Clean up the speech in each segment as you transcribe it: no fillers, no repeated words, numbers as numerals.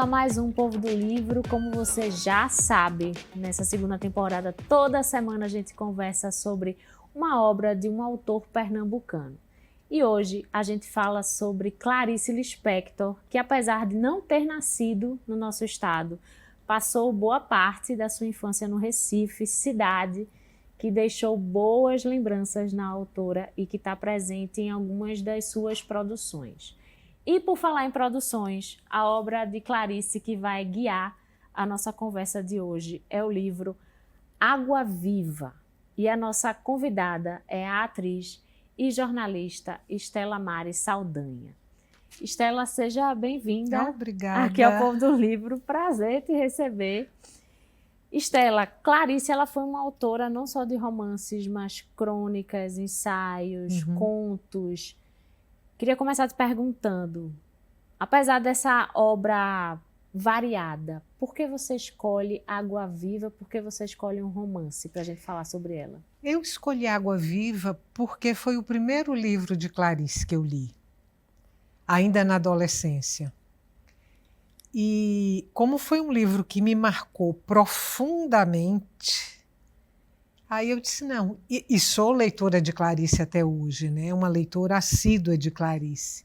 a mais um Povo do Livro. Como você já sabe, nessa segunda temporada, toda semana a gente conversa sobre uma obra de um autor pernambucano. E hoje a gente fala sobre Clarice Lispector, que apesar de não ter nascido no nosso estado, passou boa parte da sua infância no Recife, cidade que deixou boas lembranças na autora e que está presente em algumas das suas produções. E por falar em produções, a obra de Clarice que vai guiar a nossa conversa de hoje é o livro Água Viva. E a nossa convidada é a atriz e jornalista Estela Mari Saldanha. Estela, seja bem-vinda. Obrigada. Aqui ao Povo do Livro. Prazer te receber. Estela, Clarice ela foi uma autora não só de romances, mas crônicas, ensaios, contos. Queria começar te perguntando, apesar dessa obra variada, por que você escolhe Água Viva? Por que você escolhe um romance para a gente falar sobre ela? Eu escolhi Água Viva porque foi o primeiro livro de Clarice que eu li, ainda na adolescência. E como foi um livro que me marcou profundamente, aí eu disse não, e sou leitora de Clarice até hoje, né? Uma leitora assídua de Clarice.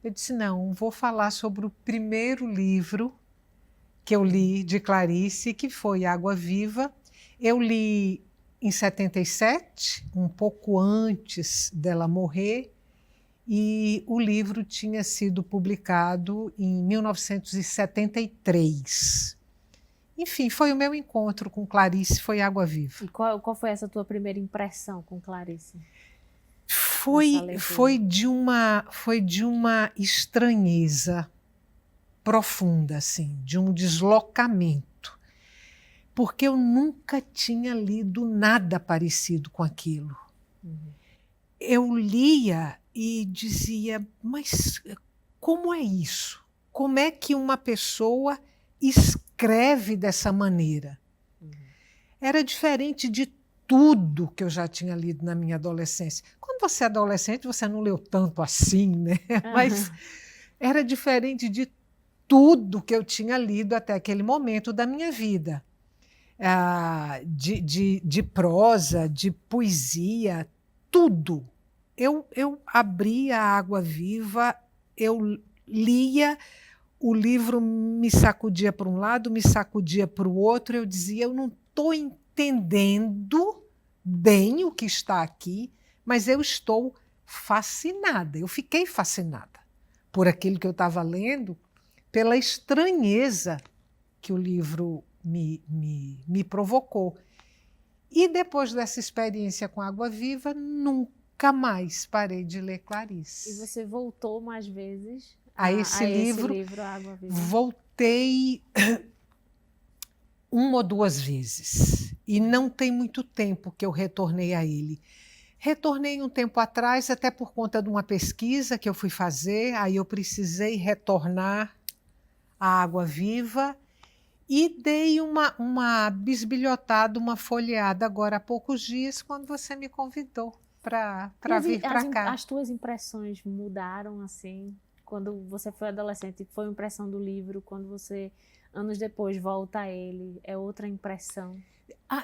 Eu disse não, vou falar sobre o primeiro livro que eu li de Clarice, que foi Água Viva. Eu li em 77, um pouco antes dela morrer, e o livro tinha sido publicado em 1973. Enfim, foi o meu encontro com Clarice, foi Água Viva. E qual foi essa tua primeira impressão com Clarice? Foi de uma estranheza profunda, assim, de um deslocamento, porque eu nunca tinha lido nada parecido com aquilo. Eu lia e dizia, mas como é isso? Como é que uma pessoa escreve dessa maneira? Era diferente de tudo que eu já tinha lido na minha adolescência. Quando você é adolescente, você não leu tanto assim, né? Mas era diferente de tudo que eu tinha lido até aquele momento da minha vida. De prosa, de poesia, tudo. Eu abria a Água Viva, eu lia, o livro me sacudia para um lado, me sacudia para o outro, eu dizia, eu não estou entendendo bem o que está aqui, mas eu estou fascinada, eu fiquei fascinada por aquilo que eu estava lendo, pela estranheza que o livro me provocou. E depois dessa experiência com Água Viva, nunca mais parei de ler Clarice. E você voltou mais vezes a esse livro Água Viva? Voltei uma ou duas vezes. E não tem muito tempo que eu retornei a ele. Retornei um tempo atrás, até por conta de uma pesquisa que eu fui fazer, aí eu precisei retornar à Água Viva e dei uma bisbilhotada, uma folheada agora há poucos dias, quando você me convidou para vir para cá. As tuas impressões mudaram assim? Quando você foi adolescente, foi uma impressão do livro, quando você, anos depois, volta a ele, é outra impressão?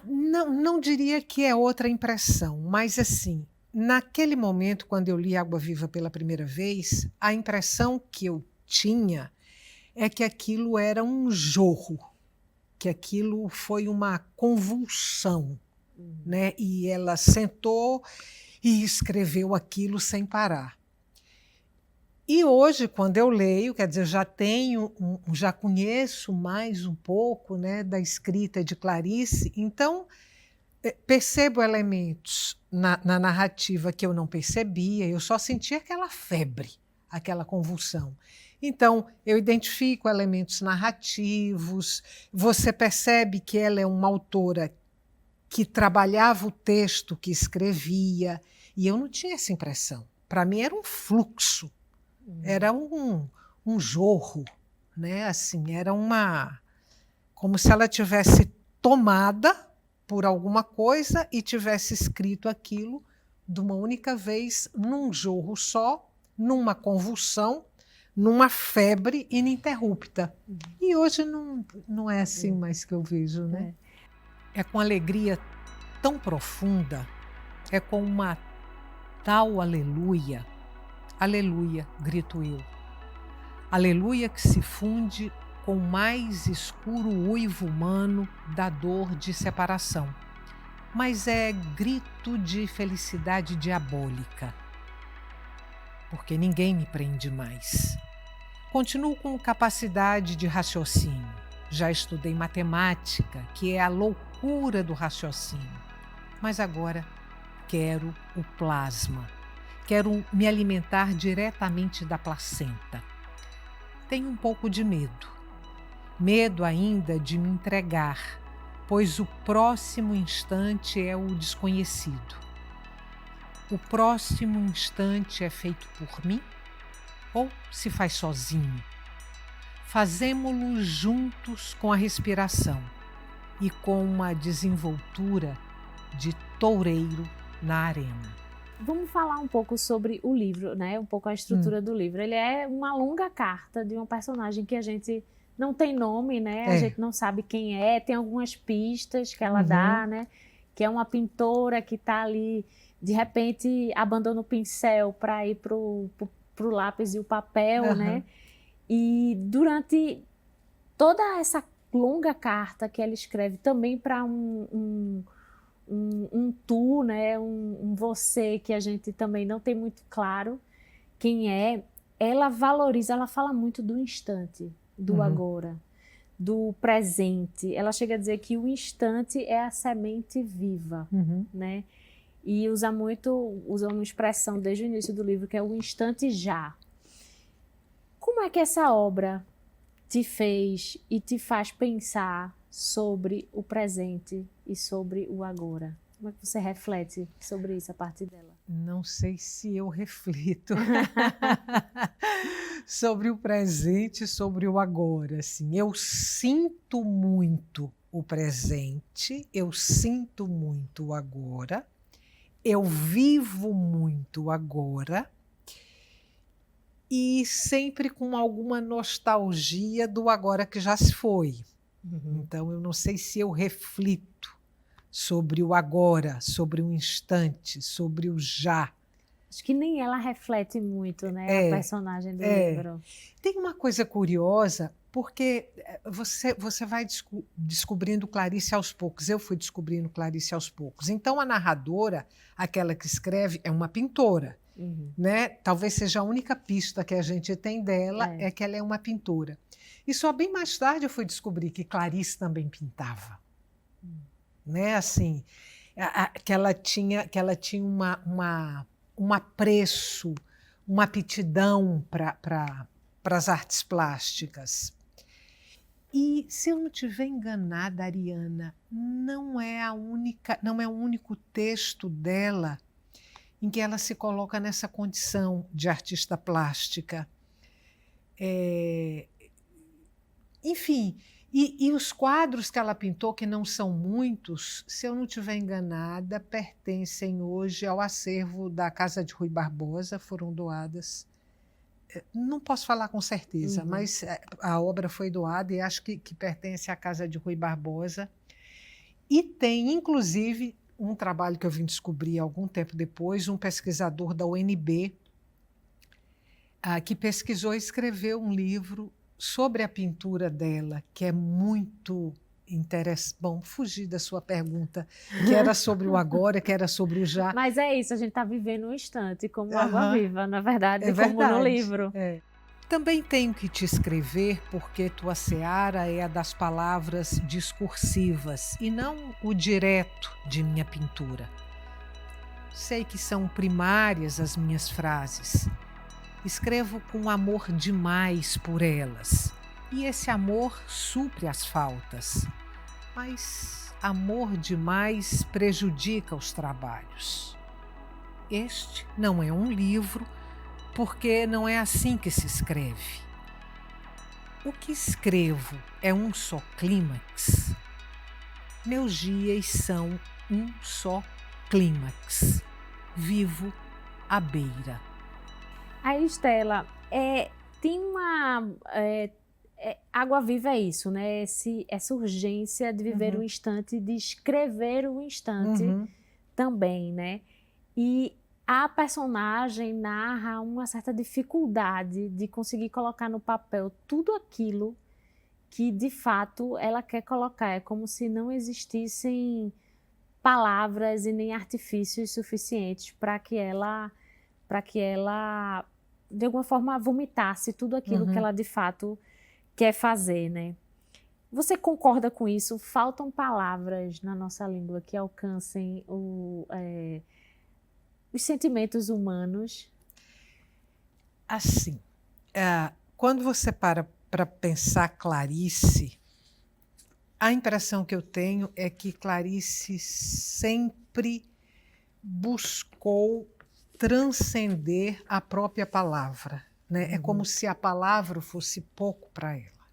Não diria que é outra impressão, mas assim, naquele momento, quando eu li Água Viva pela primeira vez, a impressão que eu tinha é que aquilo era um jorro, que aquilo foi uma convulsão, né? E ela sentou e escreveu aquilo sem parar. E hoje, quando eu leio, quer dizer, já conheço mais um pouco, né, da escrita de Clarice, então percebo elementos na narrativa que eu não percebia, eu só sentia aquela febre, aquela convulsão. Então, eu identifico elementos narrativos, você percebe que ela é uma autora que trabalhava o texto que escrevia, e eu não tinha essa impressão. Para mim era um fluxo, era um jorro, né? Assim, era como se ela tivesse tomada por alguma coisa e tivesse escrito aquilo de uma única vez, num jorro só, numa convulsão, numa febre ininterrupta. E hoje não é assim mais que eu vejo, né? É com alegria tão profunda, é com uma tal aleluia, aleluia, grito eu. Aleluia que se funde com o mais escuro uivo humano da dor de separação. Mas é grito de felicidade diabólica, porque ninguém me prende mais. Continuo com capacidade de raciocínio. Já estudei matemática, que é a loucura do raciocínio. Mas agora quero o plasma. Quero me alimentar diretamente da placenta. Tenho um pouco de medo. Medo ainda de me entregar, pois o próximo instante é o desconhecido. O próximo instante é feito por mim ou se faz sozinho? Fazemo-lo juntos com a respiração e com uma desenvoltura de toureiro na arena. Vamos falar um pouco sobre o livro, né? Um pouco a estrutura do livro. Ele é uma longa carta de uma personagem que a gente não tem nome, né? A gente não sabe quem é. Tem algumas pistas que ela dá, né? Que é uma pintora que está ali, de repente, abandona o pincel para ir pro lápis e o papel, né? E durante toda essa longa carta que ela escreve também para um tu, né? Um você que a gente também não tem muito claro quem é, ela valoriza, ela fala muito do instante, do agora, do presente. Ela chega a dizer que o instante é a semente viva, né? E usa uma expressão desde o início do livro que é o instante já. Como é que essa obra te fez e te faz pensar sobre o presente e sobre o agora? Como é que você reflete sobre isso a partir dela? Não sei se eu reflito sobre o presente e sobre o agora. Assim. Eu sinto muito o presente, eu sinto muito o agora, eu vivo muito o agora e sempre com alguma nostalgia do agora que já se foi. Então, eu não sei se eu reflito sobre o agora, sobre o instante, sobre o já. Acho que nem ela reflete muito, né, a personagem do livro. Tem uma coisa curiosa, porque você vai descobrindo Clarice aos poucos. Eu fui descobrindo Clarice aos poucos. Então, a narradora, aquela que escreve, é uma pintora. Né? Talvez seja a única pista que a gente tem dela é que ela é uma pintora. E só bem mais tarde eu fui descobrir que Clarice também pintava. Né? Assim, que ela tinha um apreço, uma aptidão para as artes plásticas. E, se eu não estiver enganada, Ariana, não é o único texto dela em que ela se coloca nessa condição de artista plástica. Enfim, e os quadros que ela pintou, que não são muitos, se eu não estiver enganada, pertencem hoje ao acervo da Casa de Rui Barbosa, foram doadas. Não posso falar com certeza, mas a obra foi doada e acho que pertence à Casa de Rui Barbosa. E tem, inclusive, um trabalho que eu vim descobrir algum tempo depois, um pesquisador da UNB, que pesquisou e escreveu um livro sobre a pintura dela, que é muito interessante. Bom, fugi da sua pergunta, que era sobre o agora, que era sobre o já. Mas é isso, a gente está vivendo um instante, como água viva, na verdade, como no livro. Também tenho que te escrever porque tua seara é a das palavras discursivas e não o direto de minha pintura. Sei que são primárias as minhas frases. Escrevo com amor demais por elas e esse amor supre as faltas. Mas amor demais prejudica os trabalhos. Este não é um livro, porque não é assim que se escreve. O que escrevo é um só clímax. Meus dias são um só clímax. Vivo à beira. Aí, Estela, tem uma... Água Viva é isso, né? Essa urgência de viver o instante, de escrever o instante também, né? E a personagem narra uma certa dificuldade de conseguir colocar no papel tudo aquilo que, de fato, ela quer colocar. É como se não existissem palavras e nem artifícios suficientes para que ela, de alguma forma, vomitasse tudo aquilo que ela, de fato, quer fazer, né? Você concorda com isso? Faltam palavras na nossa língua que alcancem os sentimentos humanos? Assim, quando você para pensar Clarice, a impressão que eu tenho é que Clarice sempre buscou transcender a própria palavra, né? É como se a palavra fosse pouco para ela,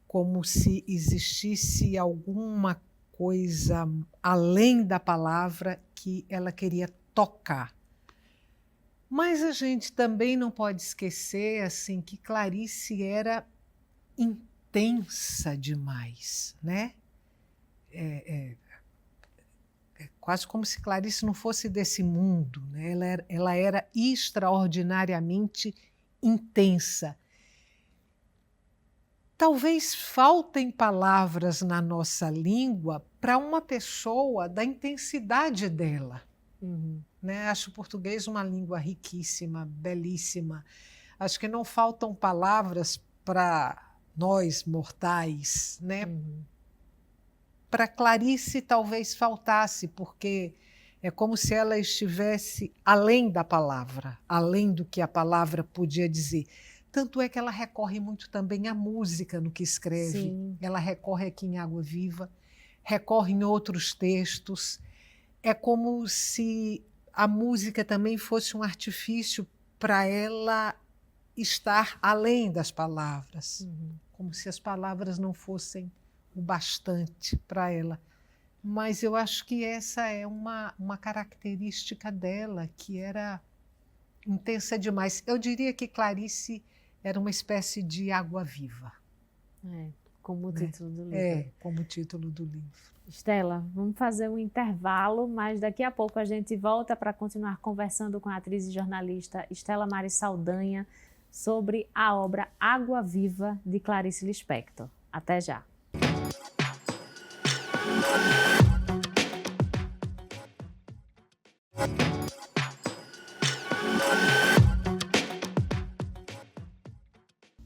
como se existisse alguma coisa além da palavra que ela queria tocar. Mas a gente também não pode esquecer assim, que Clarice era intensa demais, né? É quase como se Clarice não fosse desse mundo, né? Ela era extraordinariamente intensa. Talvez faltem palavras na nossa língua para uma pessoa da intensidade dela. Né? Acho o português uma língua riquíssima, belíssima. Acho que não faltam palavras para nós, mortais, né? Para Clarice talvez faltasse, porque é como se ela estivesse além da palavra, além do que a palavra podia dizer. Tanto é que ela recorre muito também à música no que escreve. Sim. Ela recorre aqui em Água Viva, recorre em outros textos. É como se a música também fosse um artifício para ela estar além das palavras. Como se as palavras não fossem o bastante para ela. Mas eu acho que essa é uma característica dela, que era intensa demais. Eu diria que Clarice era uma espécie de Água Viva. Como o título do livro. Como o título do livro. Estela, vamos fazer um intervalo, mas daqui a pouco a gente volta para continuar conversando com a atriz e jornalista Stella Maris Saldanha sobre a obra Água Viva, de Clarice Lispector. Até já!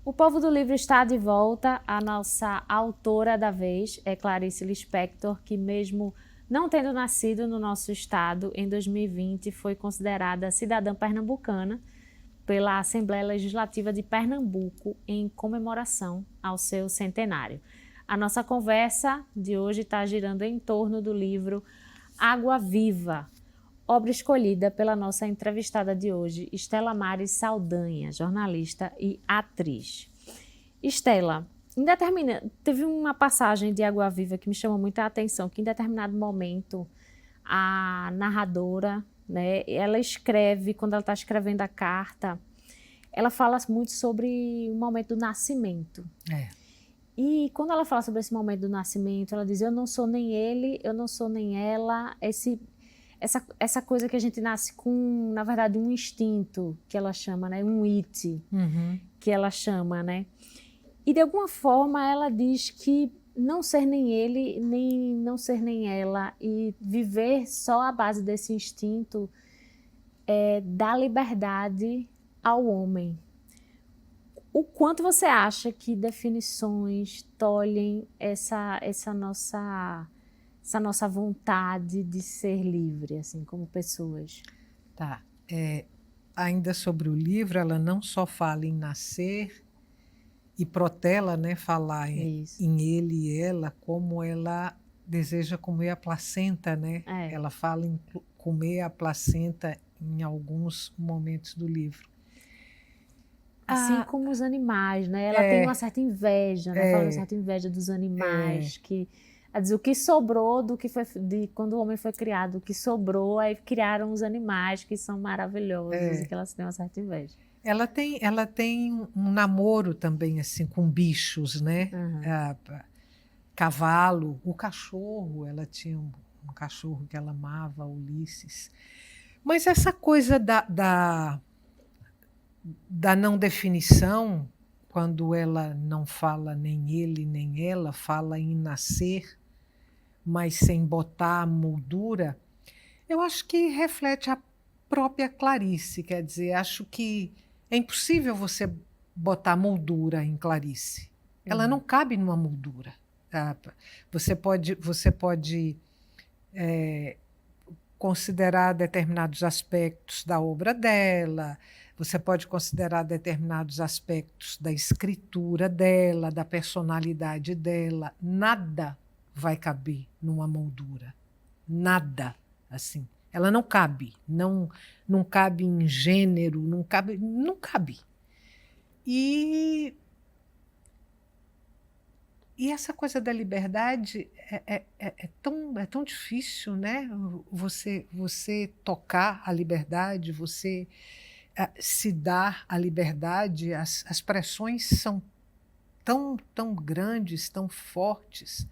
O Povo do Livro está de volta. A nossa autora da vez é Clarice Lispector, que mesmo não tendo nascido no nosso estado, em 2020 foi considerada cidadã pernambucana pela Assembleia Legislativa de Pernambuco em comemoração ao seu centenário. A nossa conversa de hoje está girando em torno do livro Água Viva, obra escolhida pela nossa entrevistada de hoje, Stella Maris Saldanha, jornalista e atriz. Stella, teve uma passagem de Água Viva que me chamou muita atenção, que em determinado momento a narradora, né, ela escreve, quando ela está escrevendo a carta, ela fala muito sobre o momento do nascimento. E quando ela fala sobre esse momento do nascimento, ela diz: eu não sou nem ele, eu não sou nem ela, essa coisa que a gente nasce com, na verdade, um instinto, que ela chama, né? Um it, que ela chama, né? E de alguma forma ela diz que não ser nem ele, nem não ser nem ela, e viver só à base desse instinto dá liberdade ao homem. O quanto você acha que definições tolhem essa nossa vontade de ser livre, assim, como pessoas? Tá. Ainda sobre o livro, ela não só fala em nascer e protela, né, falar em ele e ela, como ela deseja comer a placenta, né? Ela fala em comer a placenta em alguns momentos do livro. Assim como os animais, né? Ela tem uma certa inveja, né? Fala uma certa inveja dos animais, que ela diz, o que sobrou do que foi de quando o homem foi criado, o que sobrou, aí criaram os animais que são maravilhosos e que elas têm uma certa inveja. Ela tem um namoro também assim com bichos, né? Cavalo, o cachorro, ela tinha um cachorro que ela amava, Ulisses. Mas essa coisa da não definição, quando ela não fala nem ele nem ela, fala em nascer, mas sem botar a moldura, eu acho que reflete a própria Clarice. Quer dizer, acho que é impossível você botar moldura em Clarice. Ela não cabe numa moldura. Você pode considerar determinados aspectos da obra dela, você pode considerar determinados aspectos da escritura dela, da personalidade dela. Nada vai caber numa moldura. Nada, assim. Ela não cabe, não cabe em gênero, não cabe. E essa coisa da liberdade é tão difícil, né? Você tocar a liberdade, você se dar a liberdade. As pressões são tão grandes, tão fortes,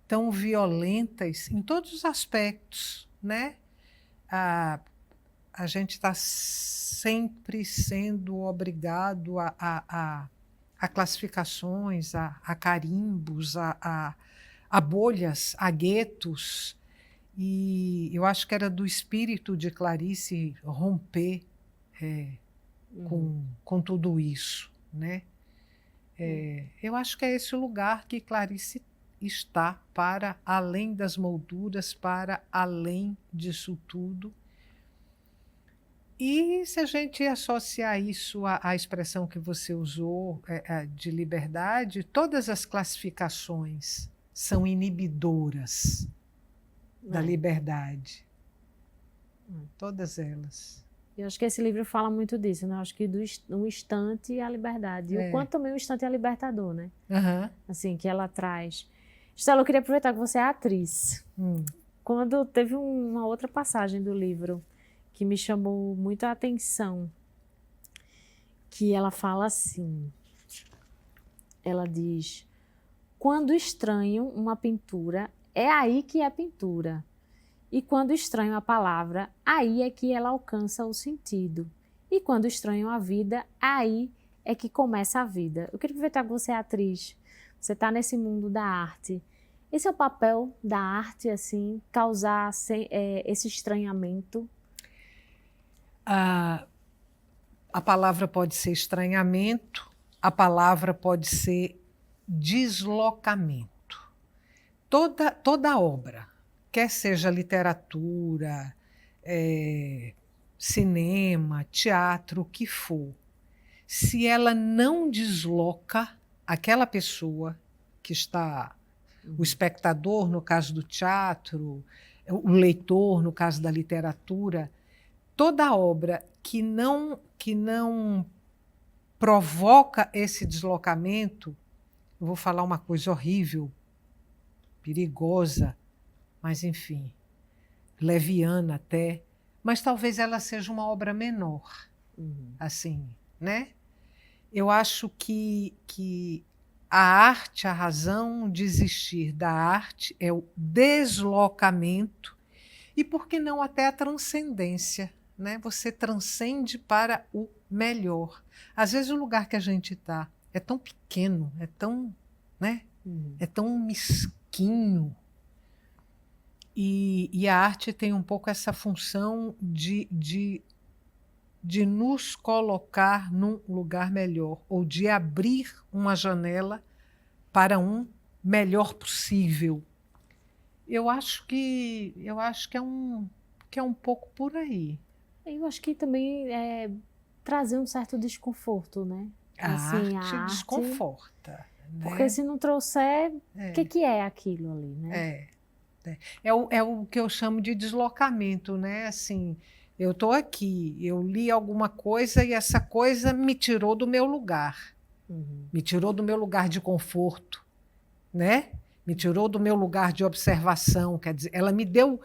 tão violentas em todos os aspectos, né? A gente está sempre sendo obrigado a classificações, a carimbos, a bolhas, a guetos. E eu acho que era do espírito de Clarice romper com tudo isso, né? Eu acho que é esse o lugar que Clarice está, para além das molduras, para além disso tudo. E se a gente associar isso à expressão que você usou, de liberdade, todas as classificações são inibidoras da liberdade. Todas elas. Eu acho que esse livro fala muito disso, né? Eu acho que do instante à liberdade. E o quanto também o instante é libertador, né? Assim, que ela traz. Estela, eu queria aproveitar que você é atriz. Quando teve uma outra passagem do livro que me chamou muito a atenção, que ela fala assim, ela diz: quando estranho uma pintura, é aí que é pintura. E quando estranho a palavra, aí é que ela alcança o sentido. E quando estranho a vida, aí é que começa a vida. Eu queria aproveitar que você é atriz, você está nesse mundo da arte. Esse é o papel da arte, assim, causar esse estranhamento? A palavra pode ser estranhamento, a palavra pode ser deslocamento. Toda obra, quer seja literatura, cinema, teatro, o que for, se ela não desloca aquela pessoa que está, o espectador, no caso do teatro, o leitor, no caso da literatura, toda obra que não provoca esse deslocamento, eu vou falar uma coisa horrível, perigosa, mas enfim, leviana até, mas talvez ela seja uma obra menor, assim, né? Eu acho que a arte, a razão de existir da arte é o deslocamento e, por que não, até a transcendência, né? Você transcende para o melhor. Às vezes o lugar que a gente está é tão pequeno, é tão, né? É tão mesquinho. E a arte tem um pouco essa função de nos colocar num lugar melhor, ou de abrir uma janela para um melhor possível. Eu acho que é um pouco por aí. Eu acho que também é trazer um certo desconforto, né? A arte desconforta. Porque se não trouxer, o que é aquilo ali, né? É o que eu chamo de deslocamento, né? Assim, eu estou aqui, eu li alguma coisa e essa coisa me tirou do meu lugar. Me tirou do meu lugar de conforto, né? Me tirou do meu lugar de observação. Quer dizer, ela me deu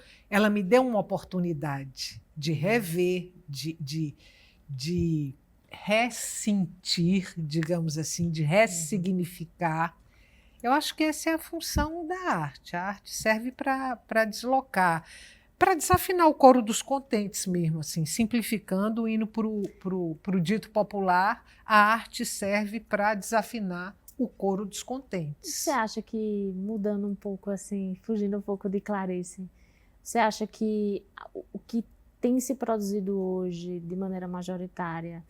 uma oportunidade de rever, de ressentir, digamos assim, de ressignificar. Eu acho que essa é a função da arte. A arte serve para deslocar, para desafinar o coro dos contentes mesmo, assim, simplificando, indo para o dito popular, a arte serve para desafinar o coro dos contentes. Você acha que, mudando um pouco assim, fugindo um pouco de Clarice, você acha que o que tem se produzido hoje de maneira majoritária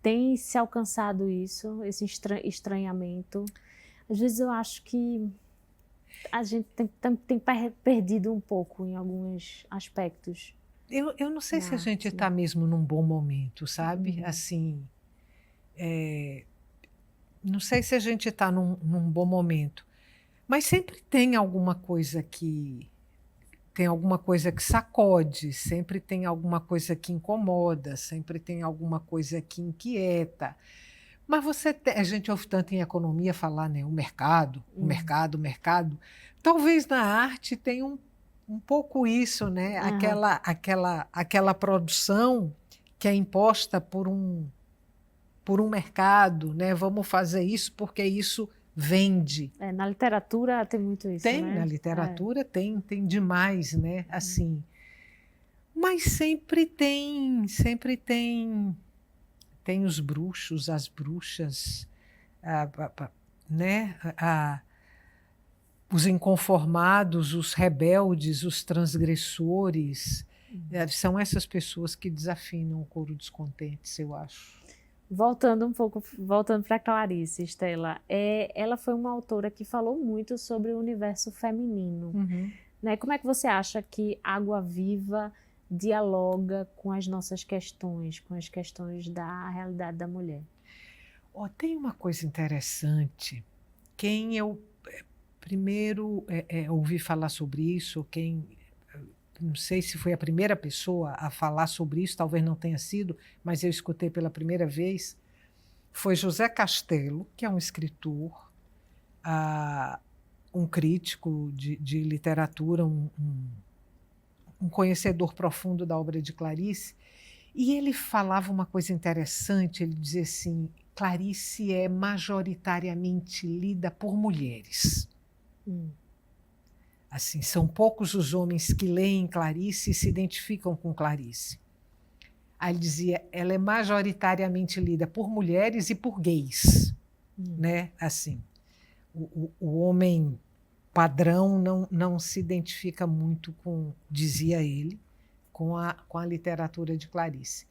tem se alcançado isso, esse estranhamento? Às vezes eu acho que a gente tem perdido um pouco em alguns aspectos. Eu não sei Na se a gente arte. está mesmo num bom momento, sabe? Assim, não sei se a gente está num bom momento, mas sempre tem alguma coisa que sacode, sempre tem alguma coisa que incomoda, sempre tem alguma coisa que inquieta. Mas a gente ouve tanto em economia falar, né, o mercado, o mercado, o mercado. Talvez na arte tenha um pouco isso, né? Aquela produção que é imposta por um mercado, né? Vamos fazer isso porque isso vende. Na literatura tem muito isso, Tem, né? na literatura tem demais, né? Assim. Mas sempre tem os bruxos, as bruxas, né? Os inconformados, os rebeldes, os transgressores. São essas pessoas que desafinam o coro dos contentes, eu acho. Voltando para Clarice, Estela, ela foi uma autora que falou muito sobre o universo feminino. Né? Como é que você acha que Água Viva dialoga com as nossas questões, com as questões da realidade da mulher? Tem uma coisa interessante. Quem eu primeiro ouvi falar sobre isso, não sei se foi a primeira pessoa a falar sobre isso, talvez não tenha sido, mas eu escutei pela primeira vez, foi José Castelo, que é um escritor, um crítico de literatura, um conhecedor profundo da obra de Clarice, e ele falava uma coisa interessante, ele dizia assim, Clarice é majoritariamente lida por mulheres. Assim, são poucos os homens que leem Clarice e se identificam com Clarice. Aí ele dizia, ela é majoritariamente lida por mulheres e por gays, né? Assim, o homem padrão não se identifica muito com, dizia ele, com a literatura de Clarice.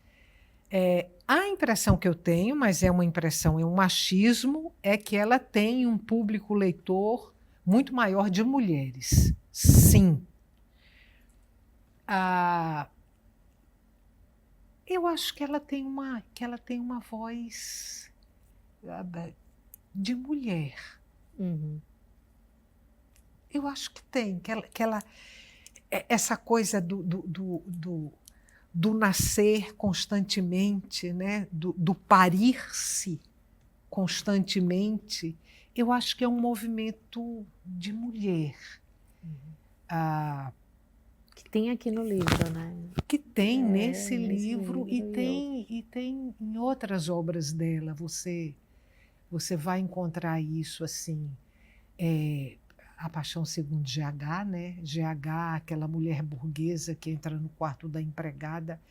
A impressão que eu tenho, mas é uma impressão, é um machismo, é que ela tem um público leitor muito maior de mulheres. Sim. Eu acho que ela tem uma voz de mulher. Eu acho que tem, que ela essa coisa do nascer constantemente, né? do parir-se constantemente, eu acho que é um movimento de mulher. Que tem aqui no livro, né? Que tem nesse livro e tem em outras obras dela. Você vai encontrar isso assim. A Paixão segundo GH, né? GH, aquela mulher burguesa que entra no quarto da empregada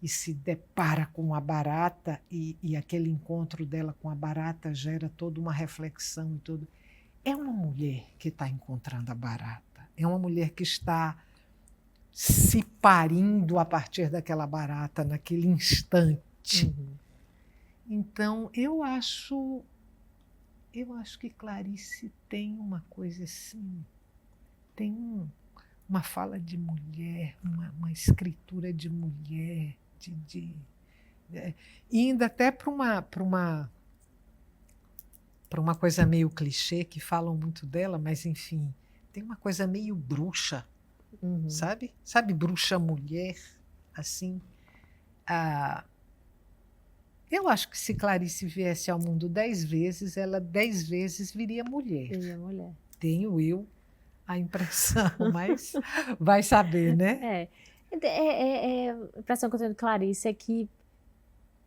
e se depara com a barata e aquele encontro dela com a barata gera toda uma reflexão e tudo. É uma mulher que está encontrando a barata. É uma mulher que está se parindo a partir daquela barata naquele instante. Então, eu acho que Clarice tem uma coisa assim, tem uma fala de mulher, uma escritura de mulher, indo até para uma coisa meio clichê, que falam muito dela, mas, enfim, tem uma coisa meio bruxa, sabe? Sabe, bruxa mulher, assim. Eu acho que se Clarice viesse ao mundo 10 vezes, ela 10 vezes viria mulher. Viria mulher. Tenho eu a impressão, mas vai saber, né? A impressão que eu tenho de Clarice é que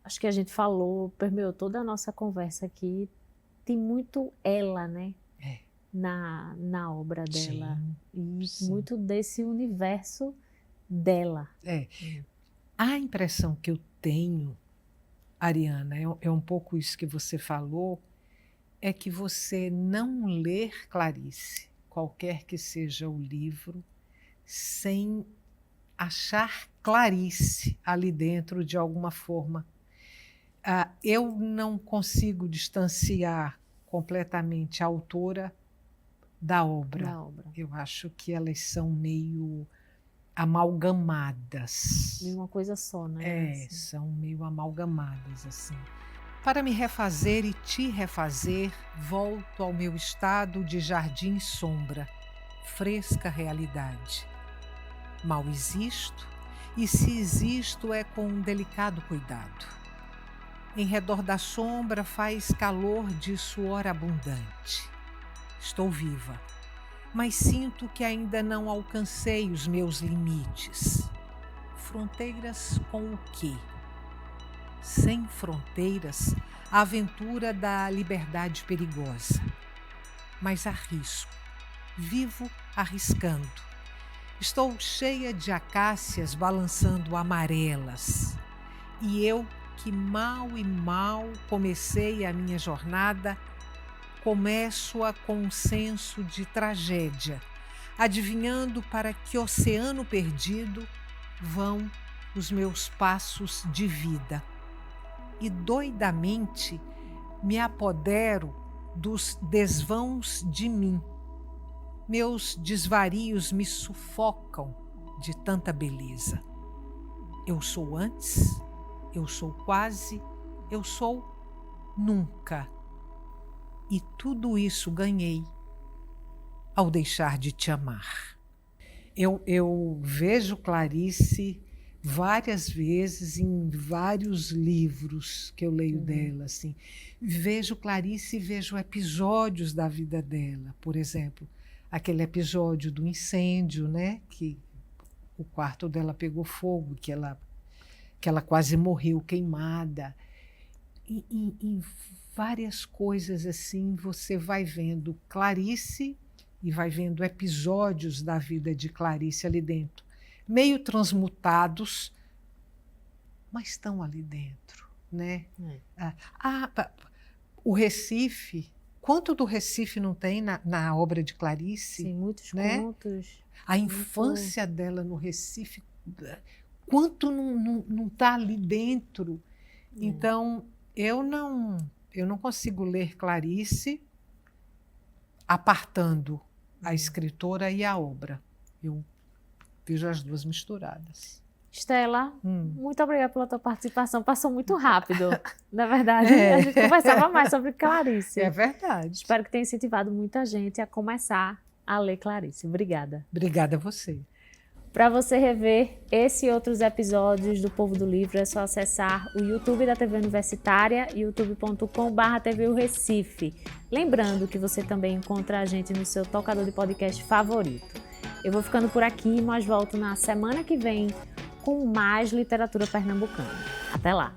acho que a gente falou, permeou toda a nossa conversa aqui, tem muito ela, né? Na obra dela. Sim, E sim. muito desse universo dela. A impressão que eu tenho, Ariana, é um pouco isso que você falou, é que você não ler Clarice, qualquer que seja o livro, sem achar Clarice ali dentro de alguma forma. Eu não consigo distanciar completamente a autora da obra. Eu acho que elas são meio amalgamadas. De uma coisa só, né? Assim. São meio amalgamadas, assim. Para me refazer e te refazer, volto ao meu estado de jardim sombra, fresca realidade. Mal existo, e se existo é com um delicado cuidado. Em redor da sombra faz calor de suor abundante. Estou viva, mas sinto que ainda não alcancei os meus limites. Fronteiras com o quê? Sem fronteiras, a aventura da liberdade perigosa. Mas arrisco, vivo arriscando. Estou cheia de acácias balançando amarelas. E eu, que mal e mal comecei a minha jornada, começo-a com um senso de tragédia, adivinhando para que oceano perdido vão os meus passos de vida. E doidamente me apodero dos desvãos de mim. Meus desvarios me sufocam de tanta beleza. Eu sou antes, eu sou quase, eu sou nunca. E tudo isso ganhei ao deixar de te amar. Eu vejo Clarice várias vezes em vários livros que eu leio dela. Assim. Vejo Clarice e vejo episódios da vida dela. Por exemplo, aquele episódio do incêndio, né? Que o quarto dela pegou fogo, que ela quase morreu queimada. Em várias coisas assim, você vai vendo Clarice e vai vendo episódios da vida de Clarice ali dentro, meio transmutados, mas estão ali dentro, né? O Recife, quanto do Recife não tem na obra de Clarice? Sim, muitos né? contos. A infância dela no Recife, quanto não está ali dentro? Então, eu não consigo ler Clarice apartando a escritora e a obra. Eu vejo as duas misturadas. Estela, muito obrigada pela tua participação. Passou muito rápido. Na verdade, a gente conversava mais sobre Clarice. É verdade. Espero que tenha incentivado muita gente a começar a ler Clarice. Obrigada. Obrigada a você. Para você rever esse e outros episódios do Povo do Livro, é só acessar o YouTube da TV Universitária, youtube.com/TV Recife. Lembrando que você também encontra a gente no seu tocador de podcast favorito. Eu vou ficando por aqui, mas volto na semana que vem com mais literatura pernambucana. Até lá!